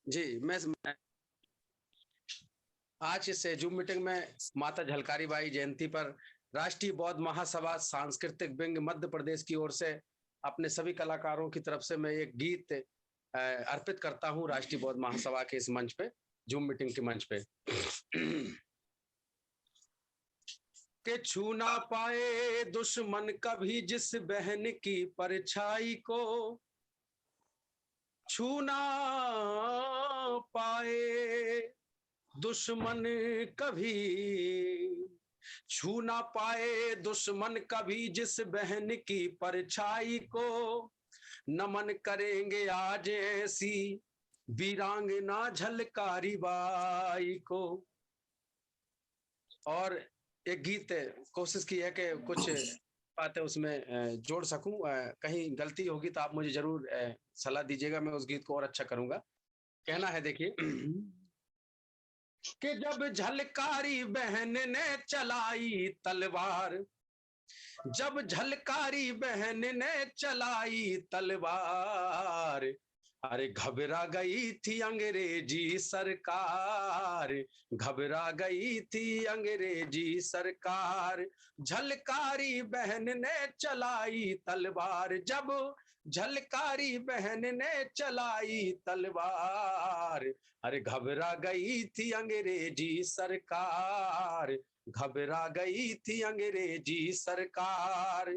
जी, मैं आज इस जूम मीटिंग में माता झलकारी बाई जयंती पर राष्ट्रीय बौद्ध महासभा सांस्कृतिक विंग मध्य प्रदेश की ओर से अपने सभी कलाकारों की तरफ से मैं एक गीत अर्पित करता हूँ राष्ट्रीय बौद्ध महासभा के इस मंच पे, जूम मीटिंग के मंच पे। के छू ना पाए दुश्मन कभी जिस बहन की परछाई को, छू ना पाए दुश्मन कभी, छू ना पाए दुश्मन कभी जिस बहन की परछाई को, नमन करेंगे आज ऐसी वीरांगना झलकारी बाई को। और एक गीत कोशिश की है कि कुछ बातें उसमें जोड़ सकूं, कहीं गलती होगी तो आप मुझे जरूर सलाह दीजिएगा, मैं उस गीत को और अच्छा करूंगा। कहना है, देखिए कि जब झलकारी बहन ने चलाई तलवार, जब झलकारी बहन ने चलाई तलवार, अरे घबरा गई थी अंग्रेजी सरकार, घबरा गई थी अंग्रेजी सरकार। झलकारी बहन ने चलाई तलवार, जब झलकारी बहन ने चलाई तलवार, अरे घबरा गई थी अंग्रेजी सरकार, घबरा गई थी अंग्रेजी सरकार।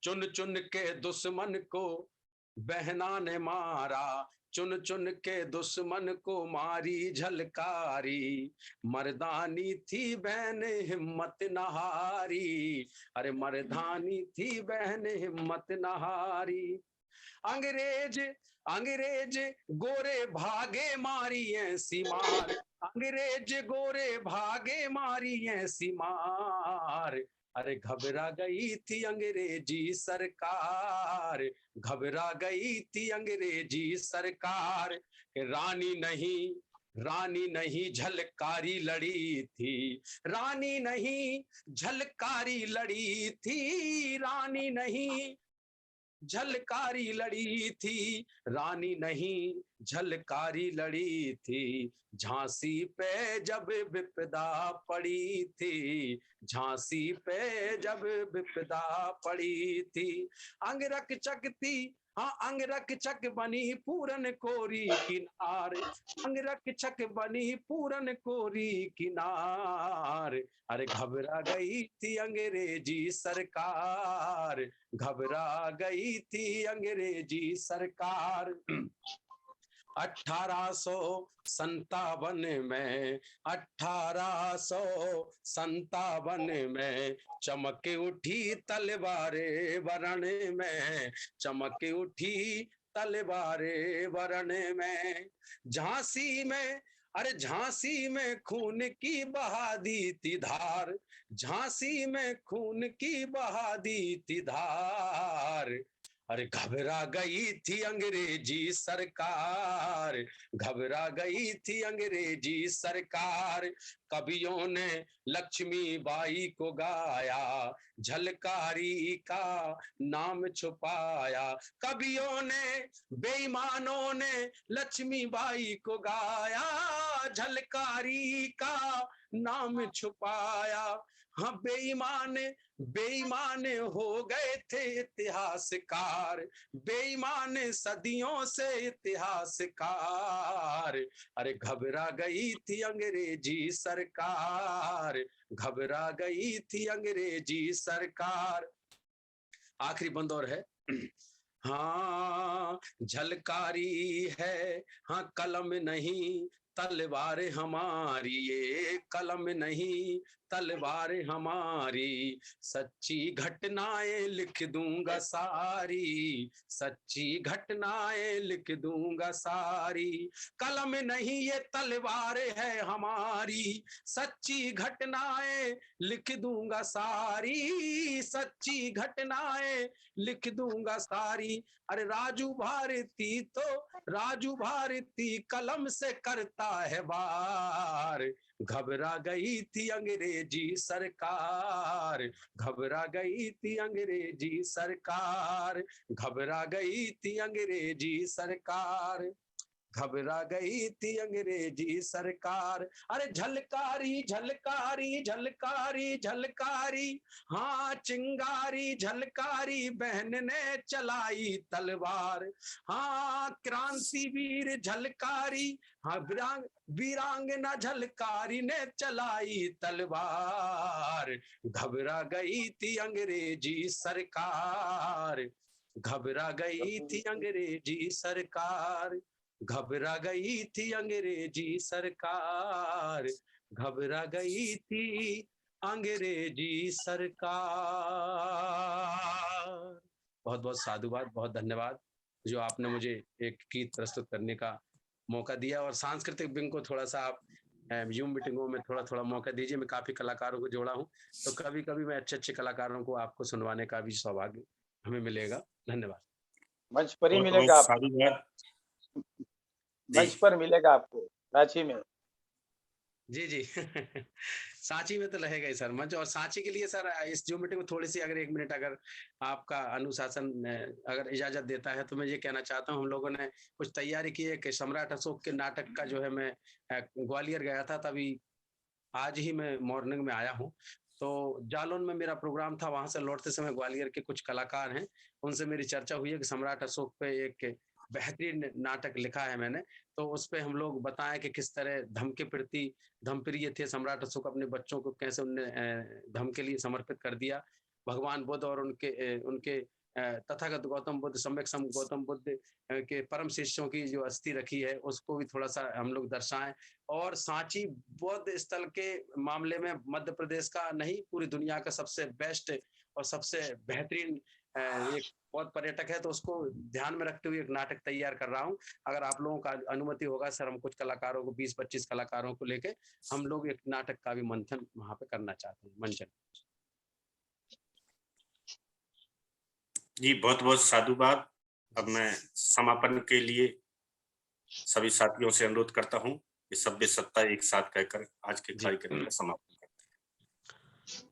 चुन चुन के दुश्मन को बहना ने मारा, चुन चुन के दुश्मन को मारी झलकारी, मर्दानी थी बहन हिम्मत नहारी, अरे मर्दानी थी बहन हिम्मत नहारी। अंग्रेज अंग्रेज गोरे भागे मारी ऐसी मार, अंग्रेज गोरे भागे मारी ऐसी मार, अरे घबरा गई थी अंग्रेजी सरकार, घबरा गई थी अंग्रेजी सरकार। रानी नहीं झलकारी लड़ी थी, रानी नहीं झलकारी लड़ी थी, रानी नहीं झलकारी लड़ी थी, रानी नहीं झलकारी लड़ी थी। झांसी पे जब विपदा पड़ी थी, झांसी पे जब विपदा पड़ी थी। अंगरक चकती, हाँ अंगरक चक बनी पूरन कोरी किनार, अंगरक चक बनी पूरन कोरी किनार, अरे घबरा गई थी अंग्रेजी सरकार, घबरा गई थी अंग्रेजी सरकार। 1857 में, 1857 में चमक उठी तलवारें वरण में, चमक उठी तलवारें वरण में। झांसी में, अरे झांसी में खून की बहा दी थी धार, झांसी में खून की बहा दी थी धार, अरे घबरा गई थी अंग्रेजी सरकार, घबरा गई थी अंग्रेजी सरकार। कवियों ने लक्ष्मी बाई को गाया, झलकारी का नाम छुपाया, कवियों ने बेईमानों ने लक्ष्मी बाई को गाया, झलकारी का नाम छुपाया। हाँ बेईमान, बेईमान हो गए थे इतिहासकार, बेईमान सदियों से इतिहासकार, अरे घबरा गई थी अंग्रेजी सरकार, घबरा गई थी अंग्रेजी सरकार। आखिरी बंद और है। हाँ झलकारी है, हाँ कलम नहीं तलवार हमारी, ये कलम नहीं तलवार हमारी, सच्ची घटनाएं लिख दूंगा सारी, सच्ची घटनाएं लिख दूंगा सारी। कलम नहीं ये तलवार है हमारी, सच्ची घटनाएं लिख दूंगा सारी, सच्ची घटनाएं लिख दूंगा सारी। अरे राजू भारती तो, राजू भारती कलम से करता है वार, घबरा गई थी अंग्रेजी सरकार, घबरा गई थी अंग्रेजी सरकार, घबरा गई थी अंग्रेजी सरकार, घबरा गई थी अंग्रेजी सरकार। अरे झलकारी झलकारी झलकारी झलकारी, हाँ चिंगारी झलकारी बहन ने चलाई तलवार। हाँ क्रांतिवीर झलकारी, हाँ वीरांगना झलकारी ने चलाई तलवार। घबरा गई थी अंग्रेजी सरकार, घबरा गई थी अंग्रेजी सरकार, घबरा गई थी अंग्रेजी सरकार, घबरा गई थी अंग्रेजी सरकार। बहुत बहुत साधुवाद, बहुत धन्यवाद जो आपने मुझे एक गीत प्रस्तुत करने का मौका दिया। और सांस्कृतिक विंग को थोड़ा सा आप जूम मीटिंगों में थोड़ा थोड़ा मौका दीजिए। मैं काफी कलाकारों को जोड़ा हूँ, तो कभी कभी मैं अच्छे अच्छे कलाकारों को आपको सुनवाने का भी सौभाग्य हमें मिलेगा। धन्यवाद। मंच पर ही बहुत मिलेगा बहुत आपको, साधुवाद मंच जी। पर मिलेगा आपको रांची में। जी जी सांची में तो रहेगा ही सर मंच। और सांची के लिए सर इस जूम मीटिंग में थोड़ी सी अगर 1 मिनट अगर आपका अनुशासन अगर इजाजत देता है तो मैं ये कहना चाहता हूँ, हम लोगों ने कुछ तैयारी की है कि सम्राट अशोक के नाटक का जो है, मैं ग्वालियर गया था, तभी आज ही मैं मॉर्निंग में आया हूँ। तो जालौन में मेरा प्रोग्राम था, वहां से लौटते समय ग्वालियर के कुछ कलाकार हैं, उनसे मेरी चर्चा हुई है कि सम्राट अशोक पे एक बेहतरीन नाटक लिखा है मैंने। तो उस पे हम लोग बताएं कि किस तरह धर्म के प्रति धर्मप्रिय थे सम्राट अशोक, अपने बच्चों को कैसे उनने धर्म के लिए समर्पित कर दिया। भगवान बुद्ध और उनके तथागत गौतम बुद्ध, सम्यक सम गौतम बुद्ध के परम शिष्यों की जो अस्थि रखी है उसको भी थोड़ा सा हम लोग दर्शाएं। और सांची बौद्ध स्थल के मामले में मध्य प्रदेश का नहीं, पूरी दुनिया का सबसे बेस्ट और सबसे बेहतरीन एक बौद्ध पर्यटक है, तो उसको ध्यान में रखते हुए एक नाटक तैयार कर रहा हूँ। अगर आप लोगों का अनुमति होगा सर, हम कुछ कलाकारों को 20-25 कलाकारों को लेके हम लोग एक नाटक का भी मंथन वहां पे करना चाहते हैं, मंचन। जी बहुत बहुत साधुवाद। अब मैं समापन के लिए सभी साथियों से अनुरोध करता हूँ कि सभ्य सत्ता एक साथ कहकर आज के कार्यक्रम का समापन।